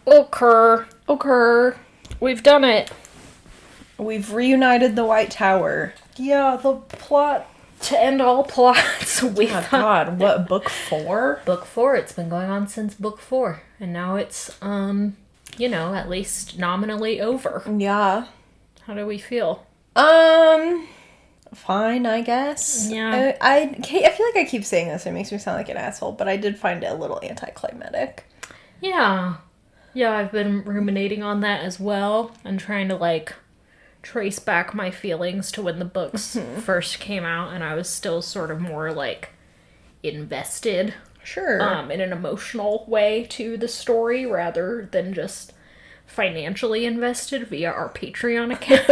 occur. We've done it. We've reunited the White Tower. Yeah, the plot to end all plots. Oh God, what, book 4? Book 4. It's been going on since book 4. And now it's, at least nominally over. Yeah. How do we feel? Fine, I guess. Yeah. I feel like I keep saying this. It makes me sound like an asshole, but I did find it a little anticlimactic. Yeah. Yeah, I've been ruminating on that as well. And trying to, trace back my feelings to when the books first came out. And I was still sort of more, invested. Sure. In an emotional way to the story rather than just financially invested via our Patreon account.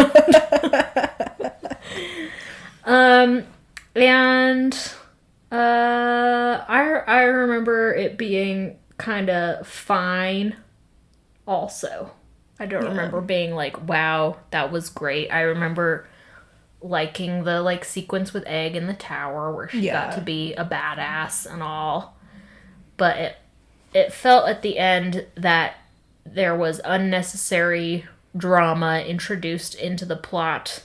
I remember it being kind of fine also. I don't remember being like, wow, that was great. I remember liking the sequence with Egg in the tower where she got to be a badass and all. But it felt at the end that there was unnecessary drama introduced into the plot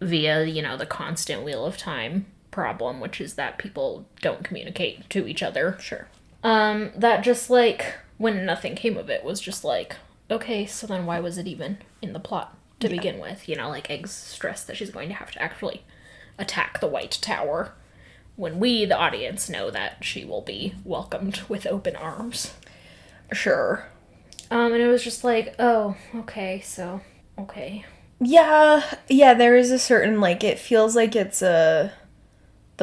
via, the constant Wheel of Time problem, which is that people don't communicate to each other. Sure. That just, when nothing came of it, was just okay, so then why was it even in the plot to begin with? Egg's stressed that she's going to have to actually attack the White Tower when we, the audience, know that she will be welcomed with open arms. Sure. And it was just oh, okay, so, okay. Yeah, there is a certain, it feels like it's the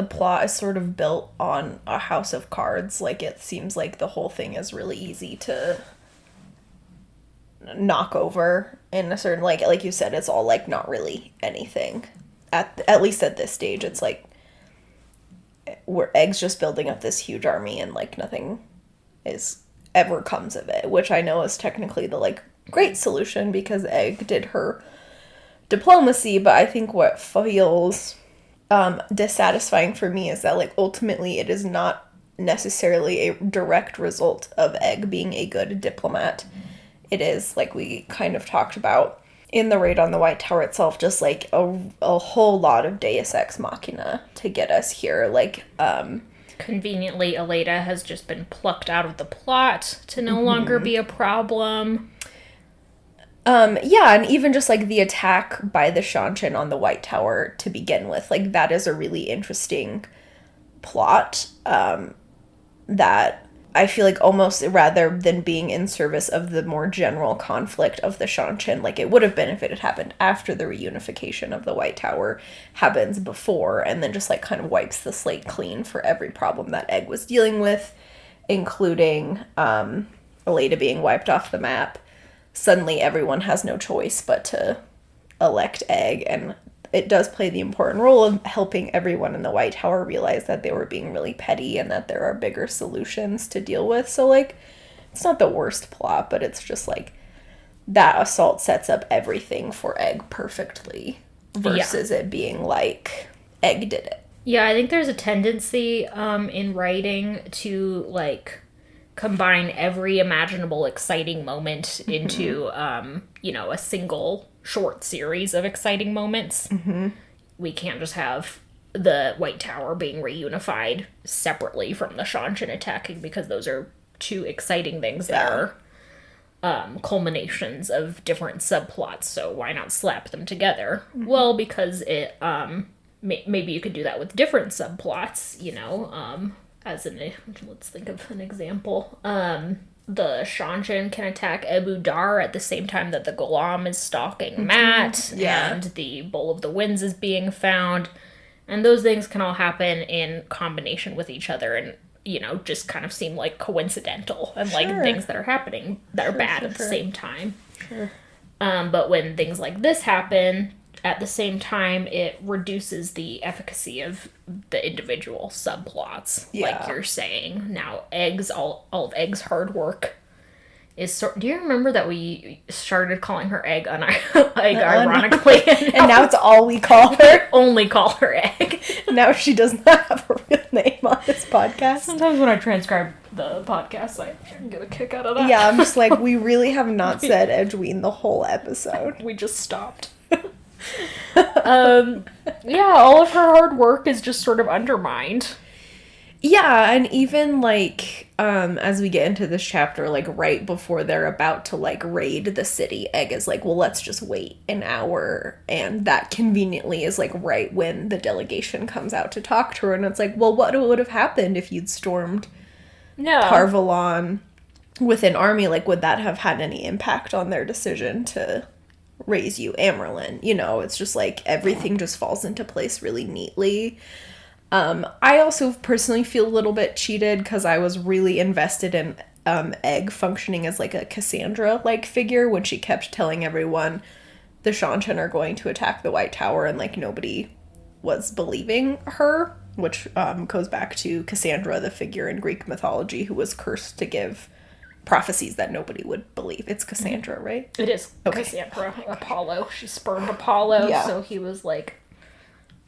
plot is sort of built on a house of cards. It seems like the whole thing is really easy to knock over in a certain, like you said, it's all, not really anything. At least at this stage, it's where Egg's just building up this huge army and, nothing ever comes of it, which I know is technically the, great solution because Egg did her diplomacy, but I think what feels dissatisfying for me is that, ultimately it is not necessarily a direct result of Egg being a good diplomat. It is, we kind of talked about in the raid on the White Tower itself, just, a whole lot of Deus Ex Machina to get us here. Conveniently, Aleda has just been plucked out of the plot to no longer be a problem. Yeah, and even just, the attack by the Shanshan on the White Tower to begin with, that is a really interesting plot, that I feel almost rather than being in service of the more general conflict of the Shanshan, it would have been if it had happened after the reunification of the White Tower happens before, and then just, kind of wipes the slate clean for every problem that Egg was dealing with, including, Aleda being wiped off the map. Suddenly everyone has no choice but to elect Egg, and it does play the important role of helping everyone in the White Tower realize that they were being really petty and that there are bigger solutions to deal with. So, it's not the worst plot, but it's just, that assault sets up everything for Egg perfectly versus it being, Egg did it. Yeah, I think there's a tendency in writing to, combine every imaginable exciting moment into, a single short series of exciting moments. Mm-hmm. We can't just have the White Tower being reunified separately from the Shanshan attacking, because those are two exciting things that are culminations of different subplots, so why not slap them together? Mm-hmm. Well, because it, maybe you could do that with different subplots, let's think of an example. The Shanshan can attack Ebu Dar at the same time that the Golem is stalking Matt, and the Bowl of the Winds is being found, and those things can all happen in combination with each other, and, just kind of seem coincidental, and things that are happening that are bad at the same time. Sure. But when things like this happen at the same time, it reduces the efficacy of the individual subplots, like you're saying. Now, all of Egg's hard work is do you remember that we started calling her Egg ironically? And now it's all we call her. Only call her Egg. Now she does not have a real name on this podcast. Sometimes when I transcribe the podcast. I can get a kick out of that. Yeah, I'm just like, we really have not said Edwene the whole episode. We just stopped. Yeah, all of her hard work is just sort of undermined. Yeah, and even, like, as we get into this chapter, like, right before they're about to, like, raid the city, Egg is like, well, let's just wait an hour, and that conveniently is, like, right when the delegation comes out to talk to her, and it's like, well, what would have happened if you'd stormed Tarvalon with an army? Like, would that have had any impact on their decision to raise you Amerlin? You know, it's just, like, everything just falls into place really neatly. I also personally feel a little bit cheated because I was really invested in Egg functioning as like a Cassandra-like figure when she kept telling everyone the Shanchen are going to attack the White Tower, and like nobody was believing her, which goes back to Cassandra, the figure in Greek mythology who was cursed to give prophecies that nobody would believe. It's Cassandra, right? It is. Okay. Cassandra. Apollo. She spurned Apollo, so he was like,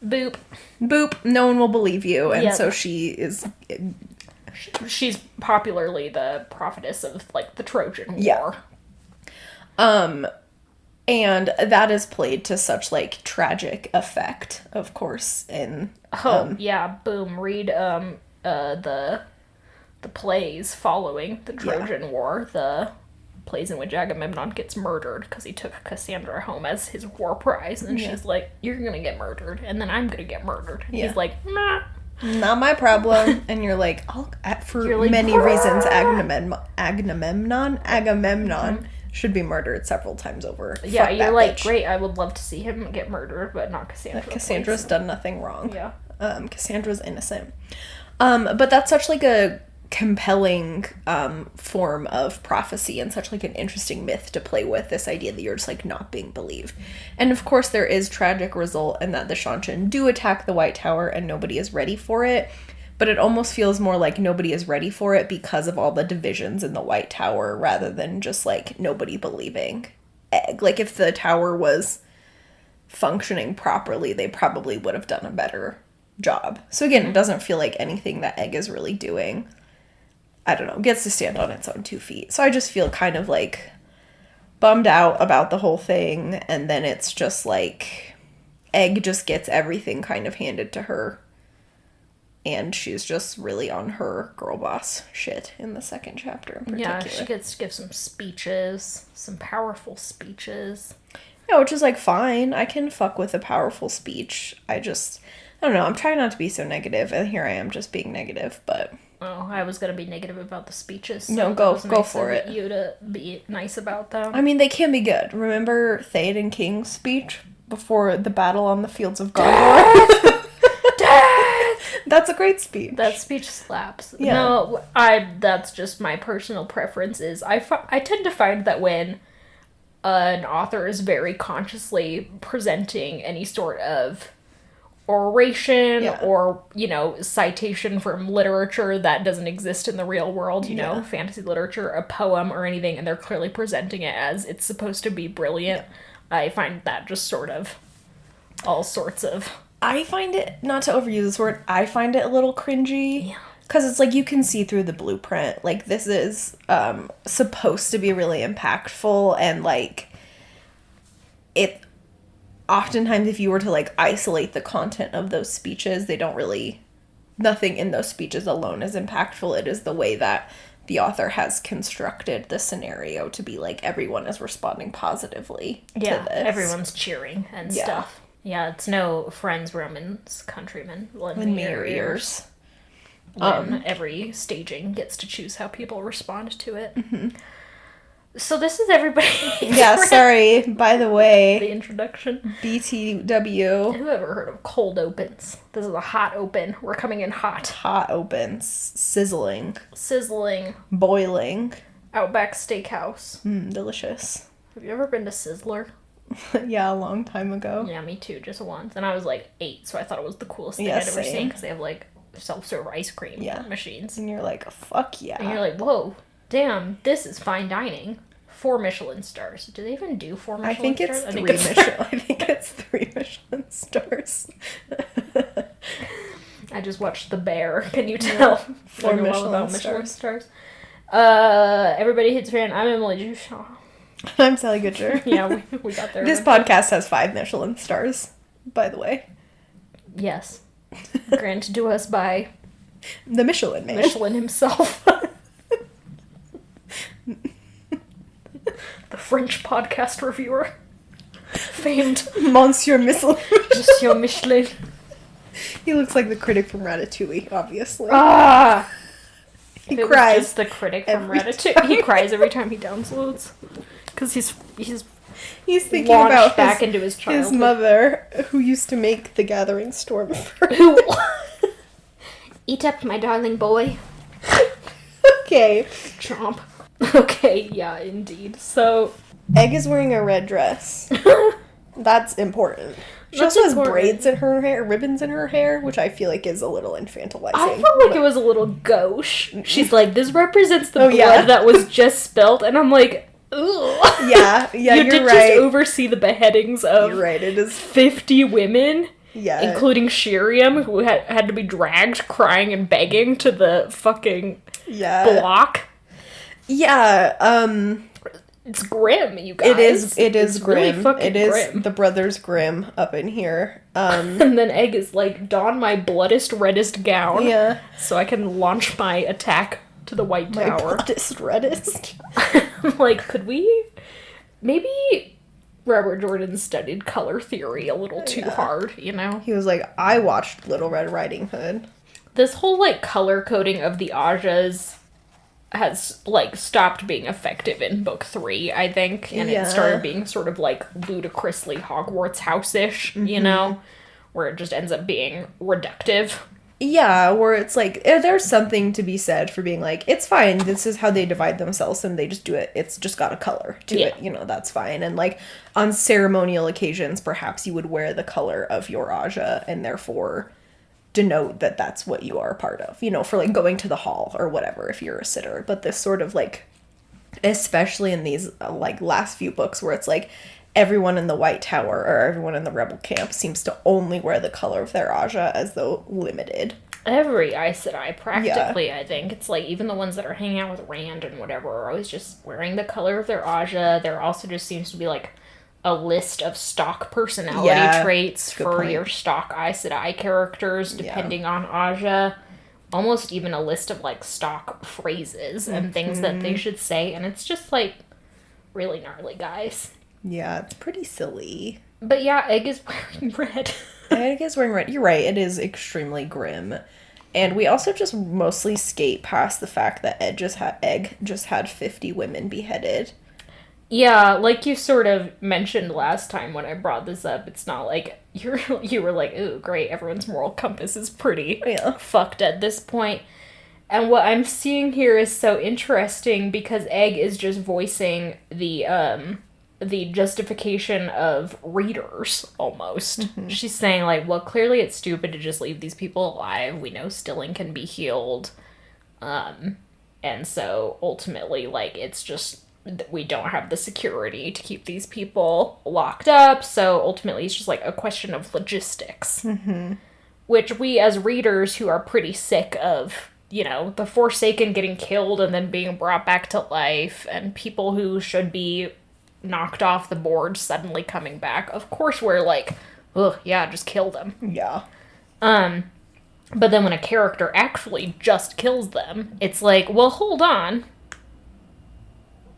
boop. Boop. No one will believe you. And so she is... She's popularly the prophetess of, like, the Trojan War. Yeah. And that is played to such, like, tragic effect, of course, in... boom. Read, the plays following the Trojan War, the plays in which Agamemnon gets murdered because he took Cassandra home as his war prize, and she's like, you're gonna get murdered, and then I'm gonna get murdered. And he's like, nah. Not my problem. And you're like, many reasons, Agamemnon should be murdered several times over. Yeah, you're like, great, I would love to see him get murdered, but not Cassandra. Cassandra's done nothing wrong. Yeah. Cassandra's innocent. But that's such like a compelling form of prophecy and such like an interesting myth to play with, this idea that you're just like not being believed. And of course there is tragic result in that the Shanchen do attack the White Tower and nobody is ready for it, but it almost feels more like nobody is ready for it because of all the divisions in the White Tower rather than just like nobody believing Egg. Like if the tower was functioning properly, they probably would have done a better job. So again, it doesn't feel like anything that Egg is really doing, I don't know, gets to stand on its own 2 feet. So I just feel kind of like bummed out about the whole thing. And then it's just like Egg just gets everything kind of handed to her. And she's just really on her girl boss shit in the second chapter in particular. Yeah, she gets to give some speeches, some powerful speeches. Yeah, which is like fine. I can fuck with a powerful speech. I don't know. I'm trying not to be so negative. And here I am just being negative, but... Oh, I was going to be negative about the speeches. So no, go for it. You to be nice about them. I mean, they can be good. Remember Theoden King's speech before the battle on the fields of Gondor? Death! That's a great speech. That speech slaps. Yeah. No, that's just my personal preferences. I tend to find that when an author is very consciously presenting any sort of oration or, you know, citation from literature that doesn't exist in the real world, you know, fantasy literature, a poem or anything, and they're clearly presenting it as it's supposed to be brilliant. I find that just sort of all sorts of... I find it, not to overuse this word, I find it a little cringy. Yeah. Because it's like you can see through the blueprint. Like, this is supposed to be really impactful, and like it... Oftentimes, if you were to, like, isolate the content of those speeches, they don't really... Nothing in those speeches alone is impactful. It is the way that the author has constructed the scenario to be, like, everyone is responding positively to this. Everyone's cheering and stuff. Yeah, it's no friends, Romans, countrymen, lend me your ears. When every staging gets to choose how people respond to it. Mm-hmm. So this is everybody. Yeah, sorry. By the way. The introduction. BTW. Who ever heard of cold opens? This is a hot open. We're coming in hot. Hot opens. Sizzling. Boiling. Outback Steakhouse. Delicious. Have you ever been to Sizzler? Yeah, a long time ago. Yeah, me too. Just once. And I was like 8, so I thought it was the coolest thing I'd ever seen. Because they have like self-serve ice cream machines. And you're like, fuck yeah. And you're like, whoa. Damn, this is fine dining. 4 Michelin stars. Do they even do 4 Michelin stars? I think it's 3 Michelin. I think it's 3 Michelin stars. I just watched The Bear. Can you tell? 4 Michelin stars. Everybody Hates Fan. I'm Emily Duchamp. I'm Sally Goodger. Yeah, we got there. This podcast has 5 Michelin stars, by the way. Yes. Granted to us by... the Michelin Man. Michelin himself. The French podcast reviewer. Famed Monsieur Michelin. Monsieur Michelin. He looks like the critic from Ratatouille, obviously. Ah! He cries. Just the critic from Ratatouille. He cries every time he downloads. Because he's thinking about back into his childhood. His mother, who used to make the Gathering Storm for him. Eat up, my darling boy. Okay. Chomp. Okay, yeah, indeed. So... Egg is wearing a red dress. That's important. She also has braids in her hair, ribbons in her hair, which I feel like is a little infantilizing. I felt like it was a little gauche. She's like, this represents the blood that was just spilled, and I'm like, ugh. Yeah, you did right. Just oversee the beheadings of you're right, it is 50 women, including Shiriam, who had to be dragged crying and begging to the fucking block. Yeah, it's grim, you guys. It is grim. Really fucking grim. The Brothers Grimm up in here. And then Egg is like, don my bloodest reddest gown. Yeah. So I can launch my attack to the White Tower. Bloodest reddest. Like, could we... Maybe Robert Jordan studied color theory a little too hard, you know? He was like, I watched Little Red Riding Hood. This whole, like, color coding of the Ajas has, like, stopped being effective in book 3, I think, and it started being sort of, like, ludicrously Hogwarts house-ish, you know, where it just ends up being reductive. Yeah, where it's like, there's something to be said for being like, it's fine, this is how they divide themselves, and they just do it, it's just got a color to it, you know, that's fine, and, like, on ceremonial occasions, perhaps you would wear the color of your Aja, and therefore... denote that that's what you are a part of, you know, for like going to the hall or whatever if you're a sitter. But this sort of like, especially in these like last few books where it's like everyone in the White Tower or everyone in the rebel camp seems to only wear the color of their Aja as though limited. Every Aes Sedai practically, I think. It's like even the ones that are hanging out with Rand and whatever are always just wearing the color of their Aja. There also just seems to be like a list of stock personality traits for your stock Aes Sedai characters, depending on Aja. Almost even a list of, like, stock phrases and things that they should say. And it's just, like, really gnarly, guys. Yeah, it's pretty silly. But yeah, Egg is wearing red. Egg is wearing red. You're right, it is extremely grim. And we also just mostly skate past the fact that Egg just had 50 women beheaded. Yeah, like you sort of mentioned last time when I brought this up, it's not like you were like, ooh, great, everyone's moral compass is pretty fucked at this point. And what I'm seeing here is so interesting because Egg is just voicing the justification of readers, almost. Mm-hmm. She's saying, like, well, clearly it's stupid to just leave these people alive. We know stilling can be healed. And so, ultimately, like, it's just... we don't have the security to keep these people locked up, so ultimately it's just like a question of logistics. Mm-hmm. Which we as readers who are pretty sick of, you know, the Forsaken getting killed and then being brought back to life, and people who should be knocked off the board suddenly coming back, of course we're like, ugh, yeah, just kill them. Yeah. But then when a character actually just kills them, it's like, well, hold on.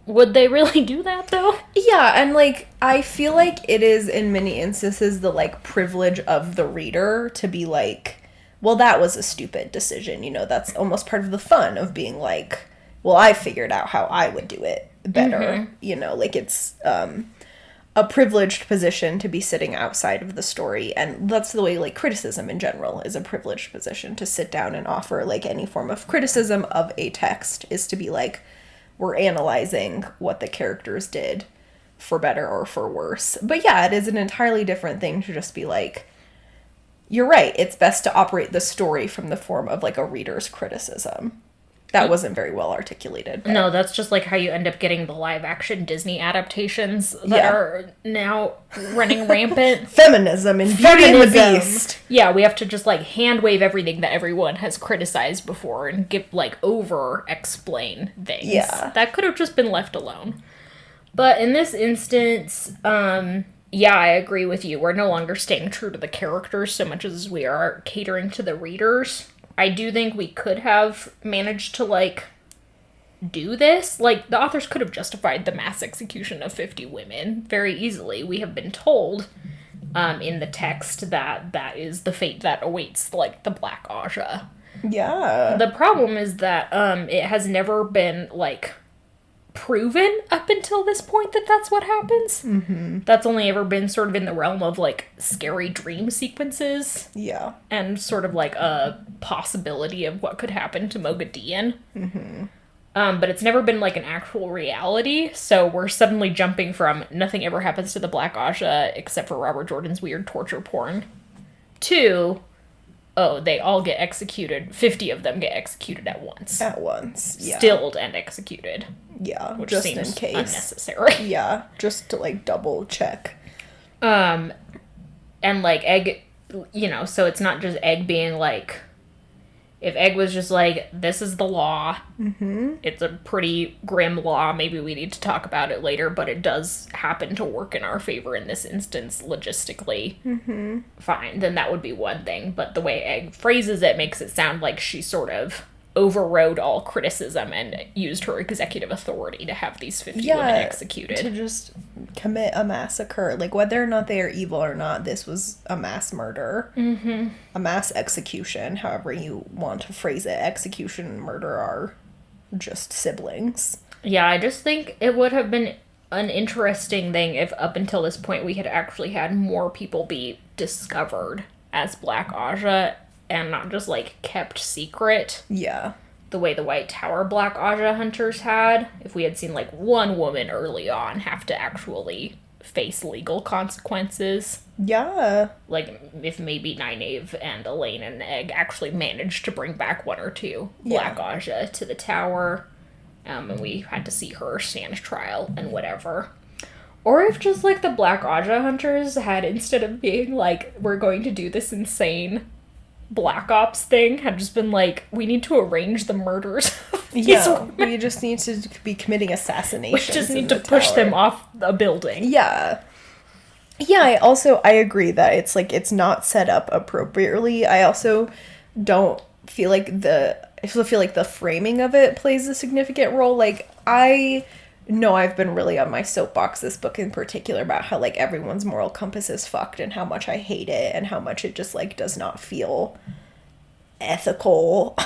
Would they really do that, though? Yeah, and, like, I feel like it is, in many instances, the, like, privilege of the reader to be like, well, that was a stupid decision, you know, that's almost part of the fun of being like, well, I figured out how I would do it better, you know, like, it's, a privileged position to be sitting outside of the story, and that's the way, like, criticism in general is a privileged position, to sit down and offer, like, any form of criticism of a text, is to be like, we're analyzing what the characters did for better or for worse. But yeah, it is an entirely different thing to just be like, you're right, it's best to operate the story from the form of, like, a reader's criticism. That wasn't very well articulated. But... No, that's just like how you end up getting the live action Disney adaptations that are now running rampant. Feminism and Beauty and the Beast. Yeah, we have to just like hand wave everything that everyone has criticized before and give like over explain things. Yeah. That could have just been left alone. But in this instance, yeah, I agree with you. We're no longer staying true to the characters so much as we are catering to the readers. I do think we could have managed to, like, do this. Like, the authors could have justified the mass execution of 50 women very easily. We have been told in the text that that is the fate that awaits, like, the Black Aja. Yeah. The problem is that it has never been, like, proven up until this point that that's what happens. Mm-hmm. That's only ever been sort of in the realm of, like, scary dream sequences. Yeah. And sort of, like, a possibility of what could happen to Moghedien. Mm-hmm. But it's never been, like, an actual reality, so we're suddenly jumping from nothing ever happens to the Black Aja except for Robert Jordan's weird torture porn to... oh, they all get executed. 50 of them get executed at once. At once, yeah. Stilled and executed. Yeah, which just seems in case. Unnecessary. Yeah, just to, like, double check. And, like, Egg, you know, so it's not just Egg being, like... If Egg was just like, this is the law, it's a pretty grim law, maybe we need to talk about it later, but it does happen to work in our favor in this instance, logistically, fine, then that would be one thing. But the way Egg phrases it makes it sound like she sort of overrode all criticism and used her executive authority to have these 50 women executed. To just commit a massacre. Like, whether or not they are evil or not, this was a mass murder. Mm-hmm. A mass execution, however you want to phrase it. Execution and murder are just siblings. Yeah, I just think it would have been an interesting thing if up until this point we had actually had more people be discovered as Black Aja and not just, like, kept secret. Yeah. The way the White Tower Black Aja hunters had. If we had seen, like, one woman early on have to actually face legal consequences. Yeah. Like, if maybe Nynaeve and Elaine and Egg actually managed to bring back one or two Black Aja to the tower. And we had to see her stand trial and whatever. Or if just, like, the Black Aja hunters had, instead of being like, we're going to do this insane Black Ops thing, had just been like, we need to arrange the murders of these women. We just need to be committing assassinations. We just need to push them off a building. Yeah. Yeah, I agree that it's, like, it's not set up appropriately. I also don't feel like I feel like the framing of it plays a significant role. Like, I know I've been really on my soapbox this book in particular about how, like, everyone's moral compass is fucked and how much I hate it and how much it just, like, does not feel ethical.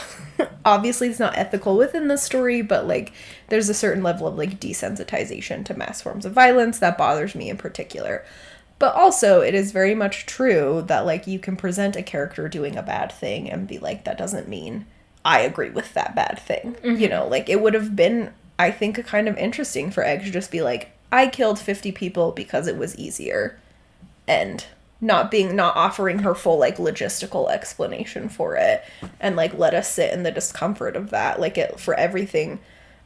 Obviously, it's not ethical within the story, but, like, there's a certain level of, like, desensitization to mass forms of violence that bothers me in particular. But also, it is very much true that, like, you can present a character doing a bad thing and be like, that doesn't mean I agree with that bad thing. You know, like, it would have been, I think, kind of interesting for Egg to just be like, I killed 50 people because it was easier. And not offering her full, like, logistical explanation for it. And, like, let us sit in the discomfort of that. Like, for everything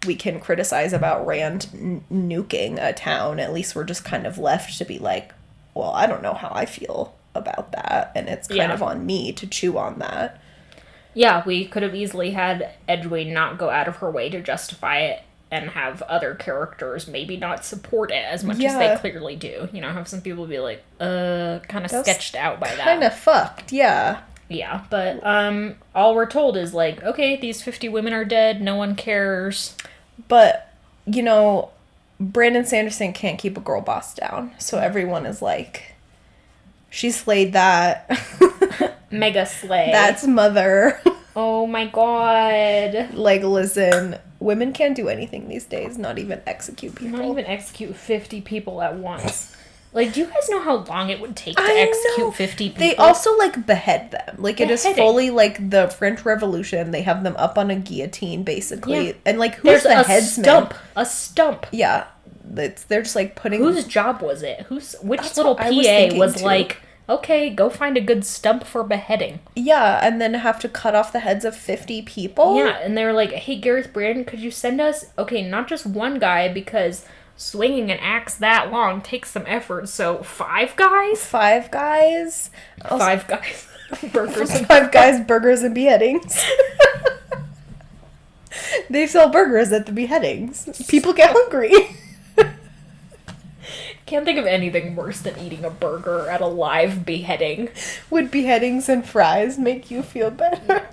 we can criticize about Rand nuking a town, at least we're just kind of left to be like, well, I don't know how I feel about that. And it's kind of on me to chew on that. Yeah, we could have easily had Edwin not go out of her way to justify it and have other characters maybe not support it as much as they clearly do. You know, have some people be like, kind of sketched out by that. Kind of fucked, yeah. Yeah, but all we're told is, like, okay, these 50 women are dead, no one cares. But, you know, Brandon Sanderson can't keep a girl boss down, so everyone is like, she slayed that. Mega slay. That's mother. Oh my god. Like, listen, women can't do anything these days, not even execute people. Not even execute 50 people at once. Like, do you guys know how long it would take to execute 50 people? They also, like, behead them. Like, it is fully, like, the French Revolution. They have them up on a guillotine, basically. Yeah. And, like, who's the headsman? A stump. Yeah. They're just, like, putting... Whose job was it? Which little PA was like, Okay, go find a good stump for beheading. Yeah, and then have to cut off the heads of 50 people? Yeah, and they were like, hey, Gareth Brandon, could you send us, okay, not just one guy, because swinging an axe that long takes some effort, so 5 guys? 5 guys? 5 guys. Burgers and 5 guys, burgers and beheadings. They sell burgers at the beheadings. People get hungry. Can't think of anything worse than eating a burger at a live beheading. Would beheadings and fries make you feel better?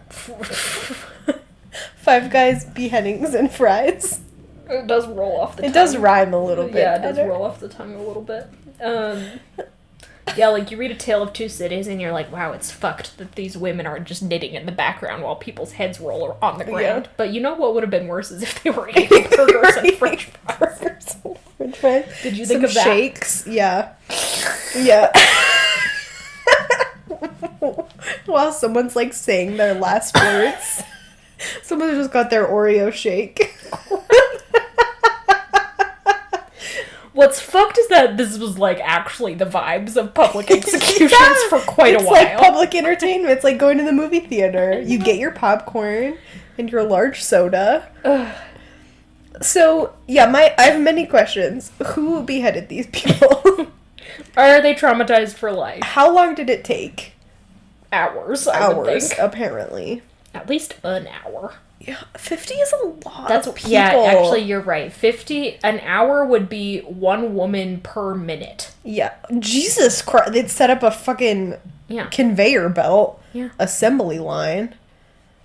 5 guys, beheadings and fries. It does roll off the tongue. It does rhyme a little bit. Yeah, it does roll off the tongue a little bit. Yeah, like, you read A Tale of Two Cities and you're like, wow, it's fucked that these women are just knitting in the background while people's heads roll on the ground. Yeah. But you know what would have been worse is if they were eating burgers and french fries. French fries. Did you think of that? Shakes, yeah. Yeah. While someone's, like, saying their last words, someone just got their Oreo shake. What's fucked is that this was, like, actually the vibes of public executions for quite a while. It's like public entertainment. It's like going to the movie theater. You get your popcorn and your large soda. So, yeah, I have many questions. Who beheaded these people? Are they traumatized for life? How long did it take? Hours, I would think. Apparently. At least an hour. Yeah, 50 is a lot of people. Yeah, actually, you're right. 50, an hour would be 1 woman per minute. Yeah. Jesus Christ. They'd set up a fucking conveyor belt. Yeah. Assembly line.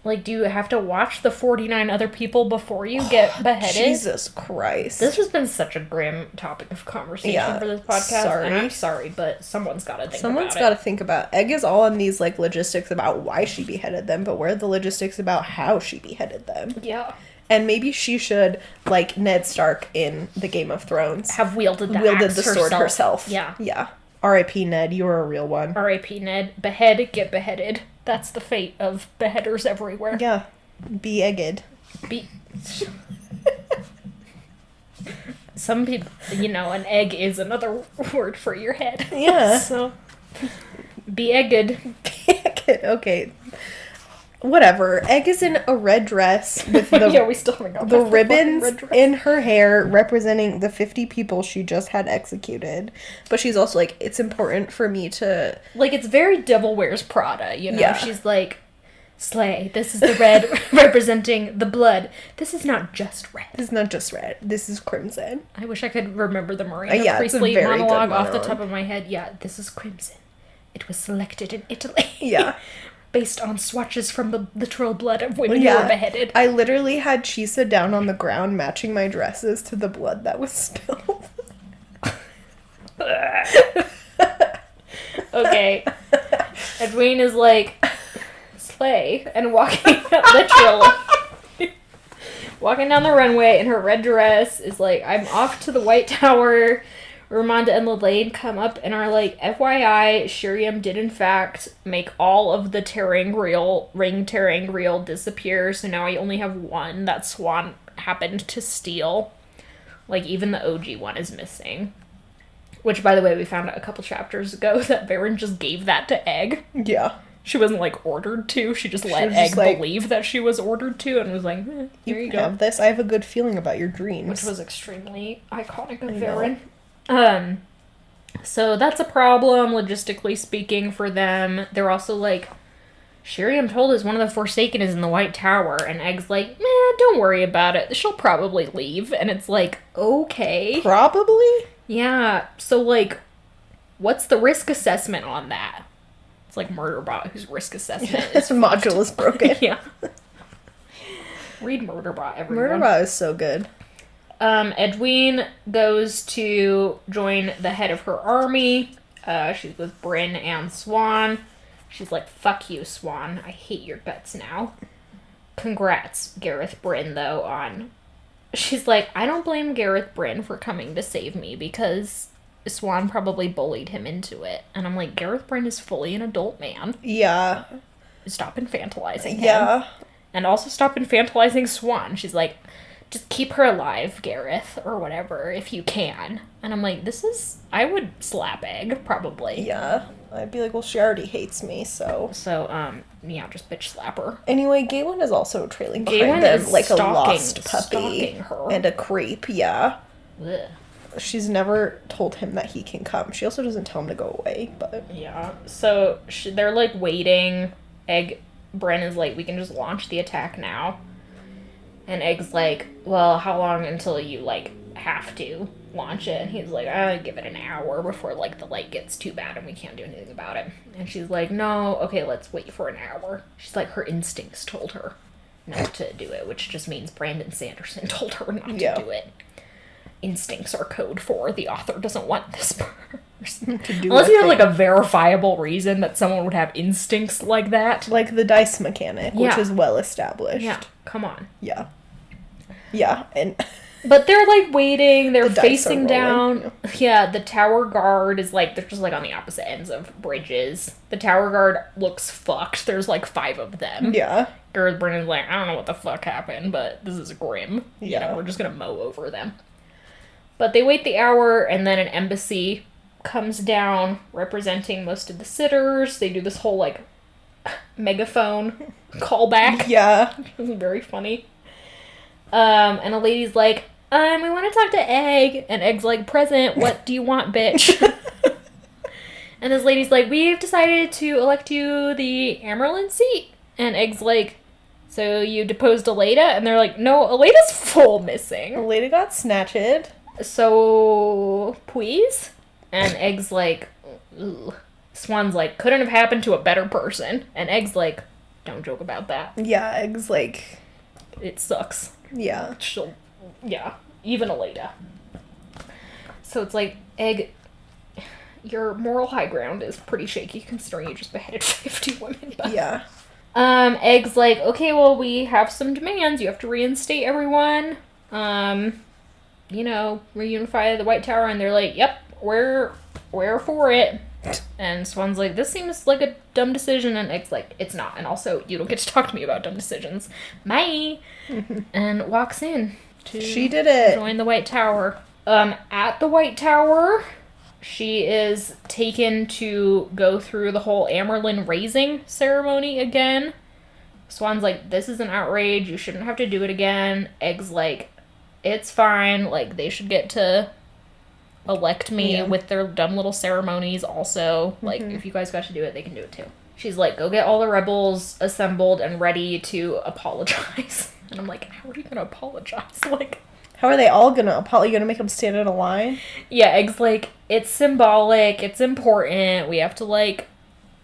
Like, do you have to watch the 49 other people before you get beheaded? Jesus Christ. This has been such a grim topic of conversation for this podcast. Sorry. And I'm sorry, but someone's got to think about it. Someone's got to think about it. Egg is all on these, like, logistics about why she beheaded them, but where are the logistics about how she beheaded them? Yeah. And maybe she should, like Ned Stark in the Game of Thrones, have wielded the sword herself. Yeah. Yeah. R.I.P. Ned, you're a real one. R.I.P. Ned. Behead, get beheaded. That's the fate of beheaders everywhere. Yeah. Be egged. Some people, you know, an egg is another word for your head. Yeah. So, be egged. Be egged. Okay. Whatever. Egg is in a red dress with the we still haven't got the ribbons in her hair representing the 50 people she just had executed. But she's also like, it's important for me to... Like, it's very Devil Wears Prada, you know? Yeah. She's like, slay, this is the red representing the blood. This is not just red. This is not just red. This is crimson. I wish I could remember the Marina Priestley monologue off the top of my head. Yeah, this is crimson. It was selected in Italy. Yeah. Based on swatches from the literal blood of women who were beheaded. I literally had Chisa down on the ground matching my dresses to the blood that was spilled. Okay. Edwina is like, slay, and walking literally. Walking down the runway in her red dress is like, I'm off to the White Tower. Ramonda and Lelaine come up and are like, FYI, Shiriam did in fact make all of the ring tearing reel disappear, so now I only have one that Swan happened to steal. Like, even the OG one is missing. Which, by the way, we found out a couple chapters ago that Varen just gave that to Egg. Yeah. She wasn't, like, ordered to. She just let Egg believe that she was ordered to and was like, here you go. Have this. I have a good feeling about your dreams. Which was extremely iconic of Varen. So that's a problem, logistically speaking, for them. They're also like, Shiriam told us one of the Forsaken is in the White Tower, and Egg's like, don't worry about it. She'll probably leave. And it's like, okay. Probably? Yeah. So, like, what's the risk assessment on that? It's like Murderbot, whose risk assessment is module is broken. Yeah. Read Murderbot, everyone. Murderbot is so good. Edwene goes to join the head of her army. She's with Brynn and Swan. She's like, fuck you, Swan. I hate your guts now. Congrats, Gareth Brynn, though, on... She's like, I don't blame Gareth Brynn for coming to save me, because Swan probably bullied him into it. And I'm like, Gareth Brynn is fully an adult man. Yeah. Stop infantilizing him. Yeah. And also stop infantilizing Swan. She's like... Just keep her alive, Gareth, or whatever, if you can. And I'm like, I would slap Egg, probably. Yeah. I'd be like, well, she already hates me, so. So, yeah, just bitch slap her. Anyway, Gawain is also trailing behind Gawain them is like a lost puppy. stalking her. And a creep, yeah. Ugh. She's never told him that he can come. She also doesn't tell him to go away, but... Yeah, so they're, like, waiting. Bren is like, we can just launch the attack now. And Egg's like, well, how long until you, like, have to launch it? And he's like, I'll give it an hour before, like, the light gets too bad and we can't do anything about it. And she's like, no, okay, let's wait for an hour. She's like, her instincts told her not to do it, which just means Brandon Sanderson told her not to do it. Instincts are code for the author doesn't want this person to do unless you have like a verifiable reason that someone would have instincts like that, like the dice mechanic, which is well established. Yeah, come on. Yeah, and but they're like waiting. They're facing down. Yeah, the tower guard is like they're just like on the opposite ends of bridges. The tower guard looks fucked. There's like 5 of them. Yeah. Brennan's like, I don't know what the fuck happened, but this is grim. Yeah. You know, we're just gonna mow over them. But they wait the hour, and then an embassy comes down representing most of the sitters. They do this whole, like, megaphone callback. Yeah. It was very funny. And a lady's like, we want to talk to Egg. And Egg's like, present, what do you want, bitch? And this lady's like, we've decided to elect you the Amerlin seat. And Egg's like, so you deposed Aleda? And they're like, no, Aleda's full missing. Aleda got snatched. So, please? And Egg's like, ugh. Swan's like, couldn't have happened to a better person. And Egg's like, don't joke about that. Yeah, Egg's like... It sucks. Yeah. Even Aleda. So it's like, Egg, your moral high ground is pretty shaky considering you just beheaded 50 women. But... Yeah. Egg's like, okay, well, we have some demands. You have to reinstate everyone. You know, reunify the White Tower, and they're like, yep, we're for it. And Swan's like, this seems like a dumb decision, and Egg's like, it's not, and also, you don't get to talk to me about dumb decisions. Bye! And walks in to she did it. Join the White Tower. At the White Tower, she is taken to go through the whole Amerlin raising ceremony again. Swan's like, this is an outrage, you shouldn't have to do it again. Egg's like, it's fine, like, they should get to elect me with their dumb little ceremonies also. Like, if you guys got to do it, they can do it too. She's like, go get all the rebels assembled and ready to apologize. And I'm like, how are you gonna apologize? Like, how are they all gonna apologize? You gonna make them stand in a line? Yeah, Egg's like, it's symbolic, it's important, we have to, like,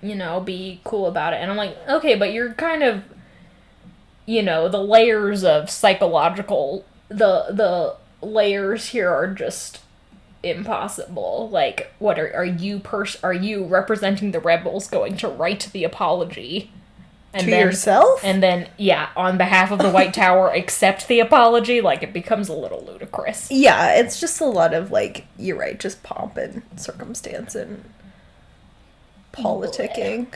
you know, be cool about it. And I'm like, okay, but you're kind of, you know, the layers of psychological... The layers here are just impossible. Like, what are you representing the rebels going to write the apology? And to yourself? And then, yeah, on behalf of the White Tower, accept the apology? Like, it becomes a little ludicrous. Yeah, it's just a lot of, like, you're right, just pomp and circumstance and politicking.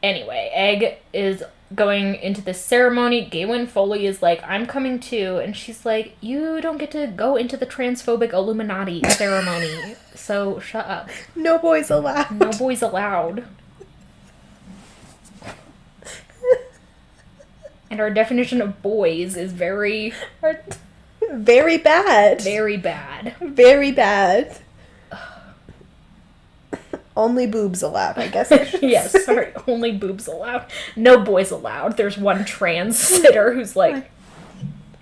Anyway, Egg is going into this ceremony. Gawain Foley is like, I'm coming too. And she's like, you don't get to go into the transphobic Illuminati ceremony. So shut up. No boys allowed. No boys allowed. And our definition of boys is very... Very bad. Very bad. Very bad. Only boobs allowed, I guess. Yes, sorry. Only boobs allowed. No boys allowed. There's one trans sitter who's like...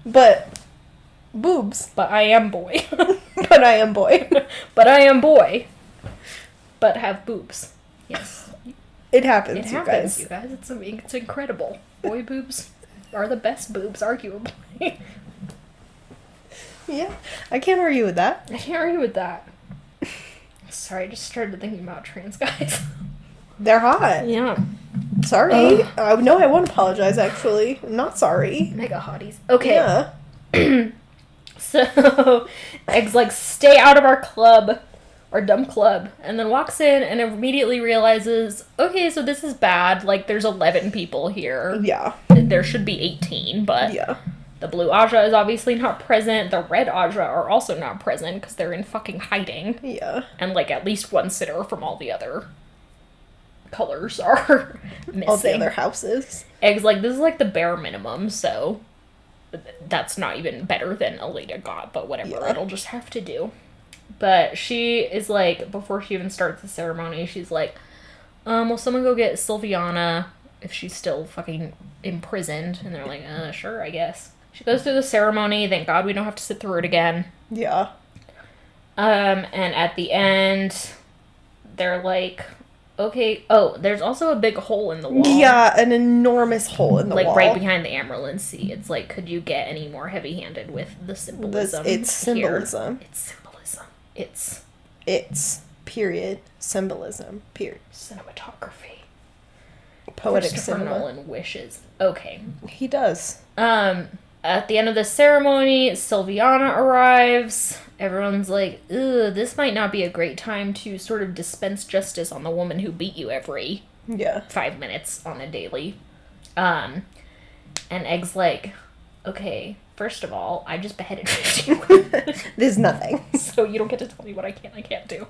But... boobs. But I am boy. But I am boy. But I am boy. But have boobs. Yes. It happens, you guys. It's incredible. Boy boobs are the best boobs, arguably. Yeah, I can't argue with that. I can't argue with that. Sorry, I just started thinking about trans guys. They're hot. Yeah. Sorry. No, I won't apologize, actually. I'm not sorry. Mega hotties. Okay. Yeah. So, Egg's like, stay out of our club. Our dumb club. And then walks in and immediately realizes, okay, so this is bad. Like, there's 11 people here. Yeah. There should be 18, but... Yeah. The blue Aja is obviously not present. The red Aja are also not present because they're in fucking hiding. Yeah. And, like, at least one sitter from all the other colors are missing. All the other houses. Egg's like, this is like the bare minimum, so that's not even better than Aleda got, but whatever, Yeah. it'll just have to do. But she is like, before she even starts the ceremony, she's like, will someone go get Sylviana if she's still fucking imprisoned? And they're like, sure, I guess. She goes through the ceremony, thank God we don't have to sit through it again. Yeah. And at the end, they're like, okay, there's also a big hole in the wall. Yeah, an enormous hole in the wall. Like, right behind the Amerlin Sea. It's like, could you get any more heavy-handed with the symbolism? It's symbolism. Here? It's symbolism. It's period. Symbolism. Period. Cinematography. Poetic Christopher cinema. Nolan wishes. Okay. He does. At the end of the ceremony, Sylviana arrives. Everyone's like, ugh, this might not be a great time to sort of dispense justice on the woman who beat you every 5 minutes on a daily. And Egg's like, okay, first of all, I just beheaded 50 women. There's nothing. So you don't get to tell me what I can't do.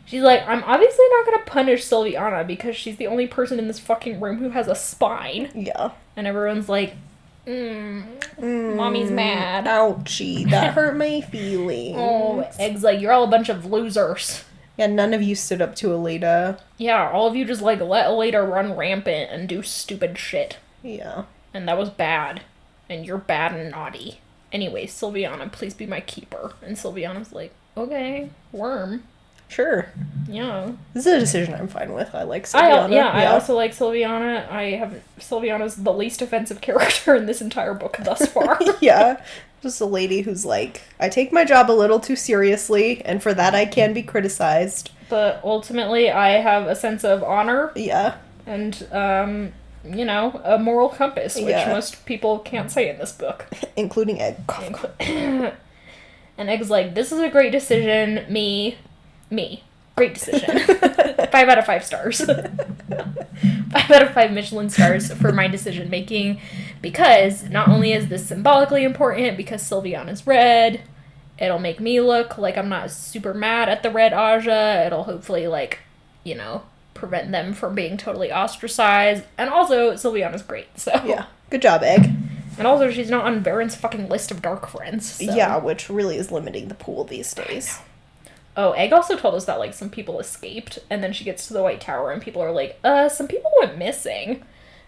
She's like, I'm obviously not gonna punish Sylviana because she's the only person in this fucking room who has a spine. Yeah. And everyone's like, mommy's mad. Ouchie, that hurt my feelings. Oh, Egg's like, you're all a bunch of losers. Yeah, none of you stood up to Aleda. Yeah, all of you just, like, let Aleda run rampant and do stupid shit. Yeah. And that was bad. And you're bad and naughty. Anyway, Sylviana, please be my keeper. And Sylviana's like, okay, worm. Sure. Yeah. This is a decision I'm fine with. I like Sylviana. I also like Sylviana. Sylviana's the least offensive character in this entire book thus far. Yeah. Just a lady who's like, I take my job a little too seriously, and for that I can be criticized. But ultimately, I have a sense of honor. Yeah. And, you know, a moral compass, which most people can't say in this book. Including Egg. And Egg's like, this is a great decision, me. Great decision. 5 out of 5 stars. 5 out of 5 Michelin stars for my decision making, because not only is this symbolically important, because Sylviana's red, it'll make me look like I'm not super mad at the red Aja, it'll hopefully, like, you know, prevent them from being totally ostracized, and also, Sylviana's great, so. Yeah, good job, Egg. And also, she's not on Baron's fucking list of dark friends, so. Yeah, which really is limiting the pool these days. Oh, Egg also told us that, like, some people escaped, and then she gets to the White Tower, and people are like, some people went missing.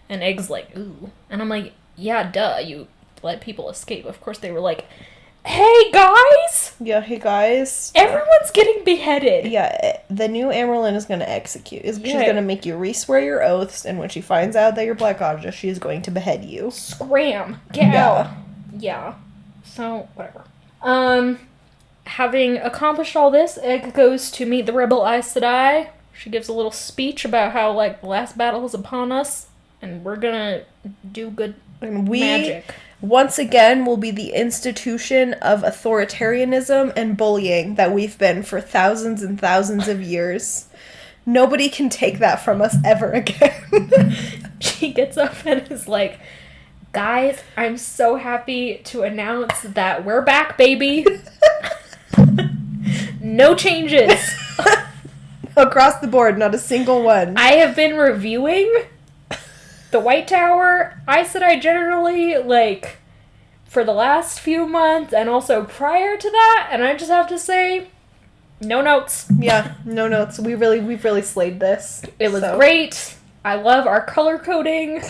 And Egg's like, ooh. And I'm like, yeah, duh, you let people escape. Of course they were like, hey, guys! Yeah, hey, guys. Everyone's getting beheaded. Yeah, the new Amerlin is going to execute. She's going to make you re-swear your oaths, and when she finds out that you're Black Aja, she is going to behead you. Scram. Get out. Yeah. So, whatever. Having accomplished all this, Egg goes to meet the rebel Aes Sedai. She gives a little speech about how, like, the last battle is upon us, and we're gonna do good magic. Once again, will be the institution of authoritarianism and bullying that we've been for thousands and thousands of years. Nobody can take that from us ever again. She gets up and is like, guys, I'm so happy to announce that we're back, baby. No changes. Across the board, not a single one. I have been reviewing the White Tower. Aes Sedai generally, like, for the last few months, and also prior to that, and I just have to say, no notes. Yeah, no notes. We've really slayed this. It was great. I love our color coding.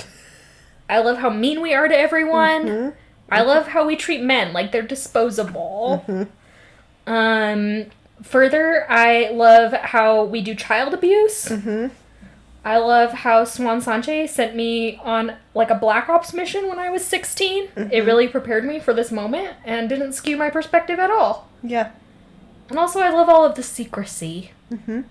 I love how mean we are to everyone. Mm-hmm. I love how we treat men like they're disposable. Mm-hmm. Further, I love how we do child abuse. Mm-hmm. I love how Swan Sanche sent me on, like, a Black Ops mission when I was 16. Mm-hmm. It really prepared me for this moment and didn't skew my perspective at all. Yeah. And also, I love all of the secrecy. Mm-hmm.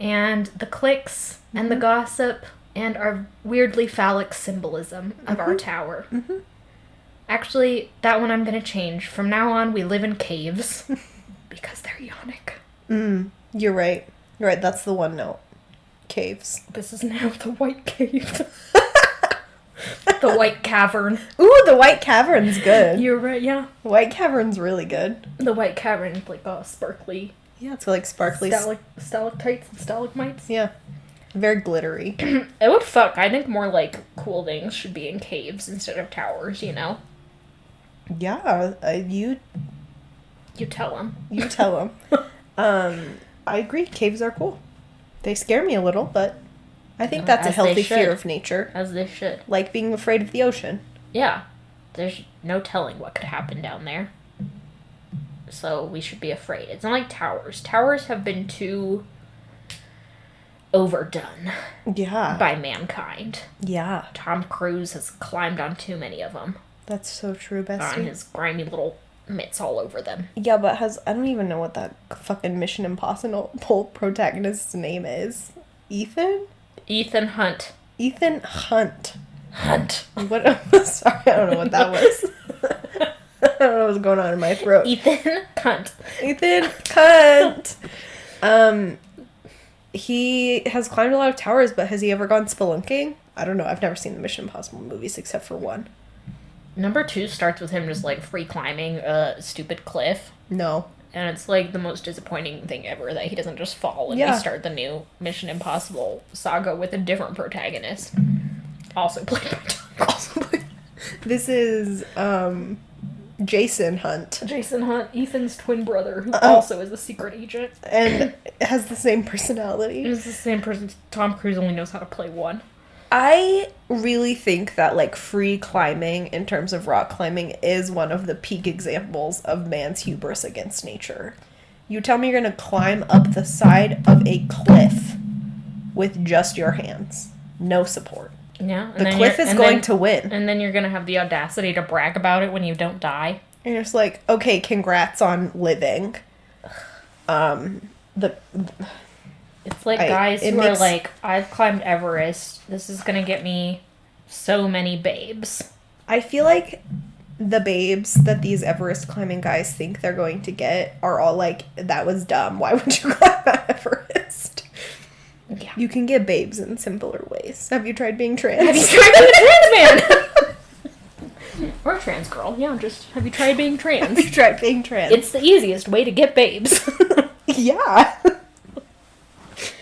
And the cliques and the gossip and our weirdly phallic symbolism of our tower. Mm-hmm. Actually, that one I'm going to change. From now on, we live in caves. Because they're Ionic. You're right. You're right, that's the one note. Caves. This is now the White Cave. The White Cavern. Ooh, the White Cavern's good. You're right, yeah. The White Cavern's really good. The White Cavern is like sparkly. Yeah, it's like sparkly. Stalactites and stalagmites. Yeah. Very glittery. It would fuck. I think more like cool things should be in caves instead of towers, you know? Yeah, you tell them. You tell them. I agree. Caves are cool. They scare me a little, but I think that's a healthy fear of nature. As they should. Like being afraid of the ocean. Yeah. There's no telling what could happen down there. So we should be afraid. It's not like towers. Towers have been too overdone. Yeah. By mankind. Yeah. Tom Cruise has climbed on too many of them. That's so true, bestie. On his grimy little mitts all over them. Yeah, but I don't even know what that fucking Mission Impossible protagonist's name is. Ethan? Ethan Hunt. Ethan Hunt. Hunt. What? Sorry, I don't know what that was. I don't know what's going on in my throat. Ethan Cunt. Ethan Cunt. He has climbed a lot of towers, but has he ever gone spelunking? I don't know. I've never seen the Mission Impossible movies except for one. Number 2 starts with him just, like, free climbing a stupid cliff. No. And it's, like, the most disappointing thing ever that he doesn't just fall and we start the new Mission Impossible saga with a different protagonist. Also played by Tom Cruise. This is, Jason Hunt. Jason Hunt, Ethan's twin brother, who also is a secret agent. And has the same personality. It's the same person. Tom Cruise only knows how to play one. I really think that, like, free climbing in terms of rock climbing is one of the peak examples of man's hubris against nature. You tell me you're going to climb up the side of a cliff with just your hands. No support. Yeah. The cliff is going to win. And then you're going to have the audacity to brag about it when you don't die. And you're just like, okay, congrats on living. It's like guys who are like, I've climbed Everest. This is going to get me so many babes. I feel like the babes that these Everest climbing guys think they're going to get are all like, that was dumb. Why would you climb Mount Everest? Yeah. You can get babes in simpler ways. Have you tried being trans? Have you tried being a trans man? Or a trans girl. Yeah, just have you tried being trans? Have you tried being trans? It's the easiest way to get babes. Yeah.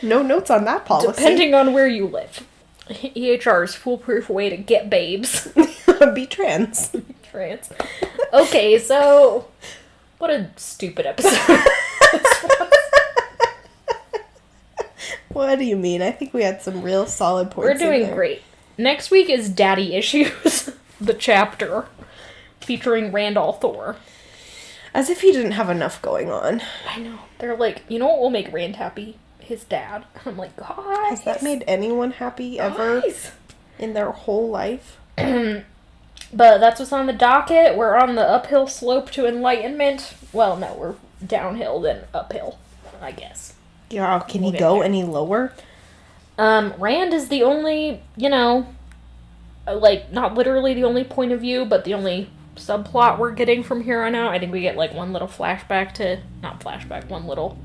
No notes on that policy. Depending on where you live. EHR's foolproof way to get babes. Be trans. Trans. Okay, so what a stupid episode. What do you mean? I think we had some real solid points. We're doing great. Next week is Daddy Issues, the chapter featuring Randall Thor. As if he didn't have enough going on. I know. They're like, you know what will make Rand happy? His dad. I'm like, guys. Has that made anyone happy ever in their whole life? But that's what's on the docket. We're on the uphill slope to enlightenment. Well, no, we're downhill then uphill, I guess. Yeah, can he go any lower? Rand is the only, like, not literally the only point of view, but the only subplot we're getting from here on out. I think we get, like, one little flashback to, not flashback, one little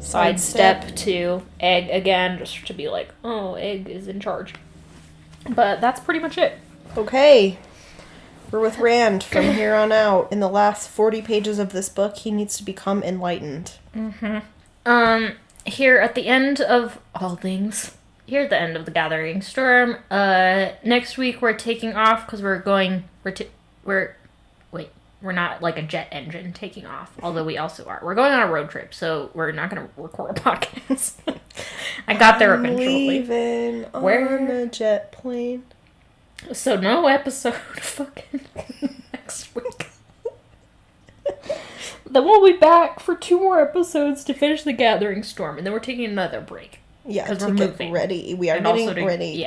sidestep to Egg again, just to be like, oh, Egg is in charge. But that's pretty much it. Okay. We're with Rand from here on out. In the last 40 pages of this book, he needs to become enlightened. Mm-hmm. Here at the end of all things, here at the end of the Gathering Storm, next week we're taking off because we're not like a jet engine taking off, although we also are. We're going on a road trip, so we're not going to record a podcast. I got there eventually. Leaving on a jet plane. So no episode fucking next week. Then we'll be back for 2 more episodes to finish the Gathering Storm, and then we're taking another break. Yeah, to get ready. We are getting ready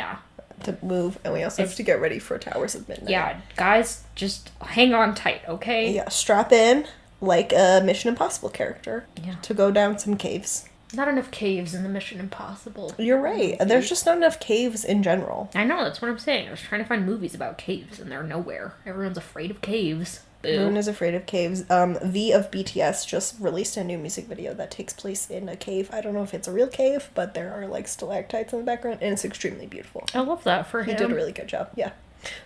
to move, and we also have to get ready for Towers of Midnight. Yeah, guys, just hang on tight, okay? Yeah, strap in like a Mission Impossible character to go down some caves. Not enough caves in the Mission Impossible. You're right. There's just not enough caves in general. I know, that's what I'm saying. I was trying to find movies about caves, and they're nowhere. Everyone's afraid of caves. Boo. Everyone is afraid of caves. V of BTS just released a new music video that takes place in a cave. I don't know if it's a real cave, but there are, like, stalactites in the background, and it's extremely beautiful. I love that for him. He did a really good job, yeah.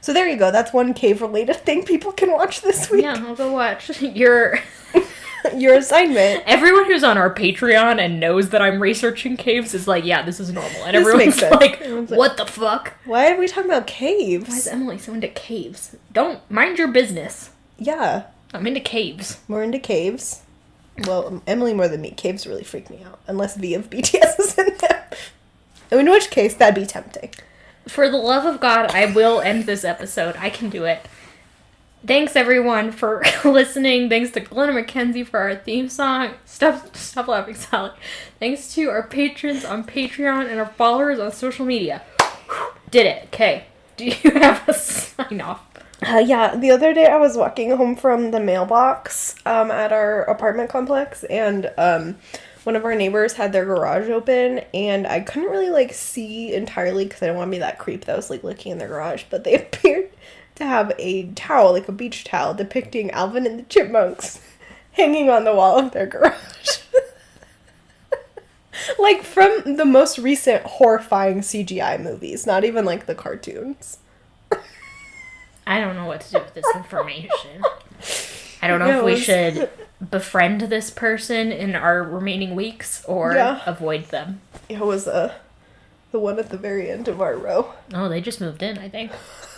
So there you go. That's one cave-related thing people can watch this week. Yeah, I'll go watch your Your assignment. Everyone who's on our Patreon and knows that I'm researching caves is like, yeah, this is normal. And This everyone's makes sense. like, what the fuck? Why are we talking about caves? Why is Emily so into caves? Don't mind your business. Yeah. I'm into caves. We're into caves. Well, Emily more than me. Caves really freak me out. Unless V of BTS is in them. In which case, that'd be tempting. For the love of God, I will end this episode. I can do it. Thanks, everyone, for listening. Thanks to Glenn and Mackenzie for our theme song. Stop laughing, Sally. Thanks to our patrons on Patreon and our followers on social media. Did it. Okay. Do you have a sign off? Yeah, the other day I was walking home from the mailbox at our apartment complex, and one of our neighbors had their garage open, and I couldn't really, see entirely because I didn't want to be that creep that was, looking in their garage, but they appeared to have a towel, a beach towel, depicting Alvin and the Chipmunks hanging on the wall of their garage. From the most recent horrifying CGI movies, not even, the cartoons. I don't know what to do with this information. I don't know if we should befriend this person in our remaining weeks or avoid them. It was the one at the very end of our row. Oh, they just moved in, I think.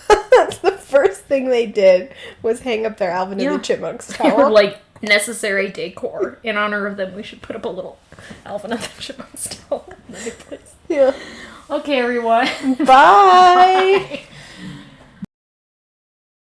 That's the first thing they did was hang up their Alvin and the Chipmunks towel. They were necessary decor. In honor of them, we should put up a little Alvin and the Chipmunks towel in the new place. Yeah. Okay, everyone. Bye.